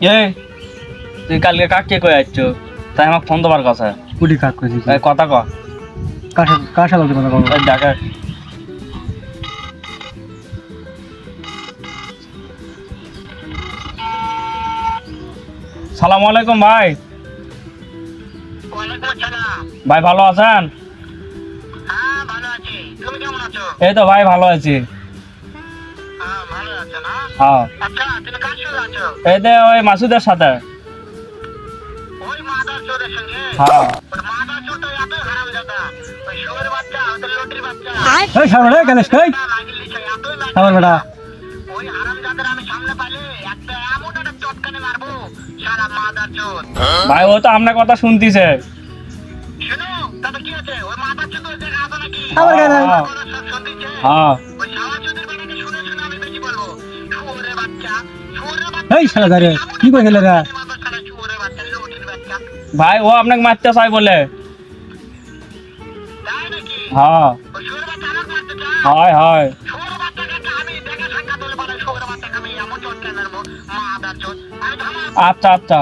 এই তুই কালকে কাকে কই আইছ তাই আমাকে ফোন দেবার কথা কুড়ি কাক কইছিস এই কথা ক কার সাথে কথা বলবো এই ডাকা সালাম আলাইকুম ভাই ওয়ালাইকুম আসসালাম। ভাই ভালো আছেন? হ্যাঁ ভালো আছি, তুমি কেমন আছো? এই তো ভাই ভালো আছি। হ্যাঁ ভালো আছো না? হ্যাঁ আচ্ছা তুমি কার সঙ্গে আছো? এই তো ওই মাসুদের সাথে। ওই মাদার চোরের সঙ্গে? হ্যাঁ ওই মাদার চোর তো এতই হারামজাদা, ওই শুয়োরের বাচ্চা, ওদের লটির বাচ্চা। এই সামনে রে গণেশ কই লাগিয়ে দিচ্ছে, এতই লাগিয়ে আমার বেটা দিচ্ছে। ওই হারামজাদার আমি সামনে পাইলে একটা এমন একটা চটকানে মারবো, শালা মাদার চোর। ভাই ও তো আপনার কথা শুনতিছে। শোনো, তবে কি আছে? ওই মাদার চোর তো দেখা আছে নাকি? আমার গায়ে না। হ্যাঁ, ওরা সব শুনতিছে। হ্যাঁ ওই শালা চোরের বাড়িতে শুনে শুনে আমি বেশি বলবো। শুয়োরের বাচ্চা, শুয়োরের বাচ্চা। এই শালা দাঁড়িয়ে কি কই গেলে রে শুয়োরের বাচ্চা, লটির বাচ্চা। ভাই ও আপনাকে মারতে চাই বলে। তাই নাকি? হ্যাঁ ওই শুয়োরের বাচ্চা আমাকে মারতে চায়? হয় হয় শুয়োরের বাচ্চাকে আমি দেখে সাক্ষাৎ হলে বলে শুয়োরের বাচ্চাকে আমি এমন চোট কেন মারবো, মাদার চোট। আমি থামাবো। আচ্ছা আচ্ছা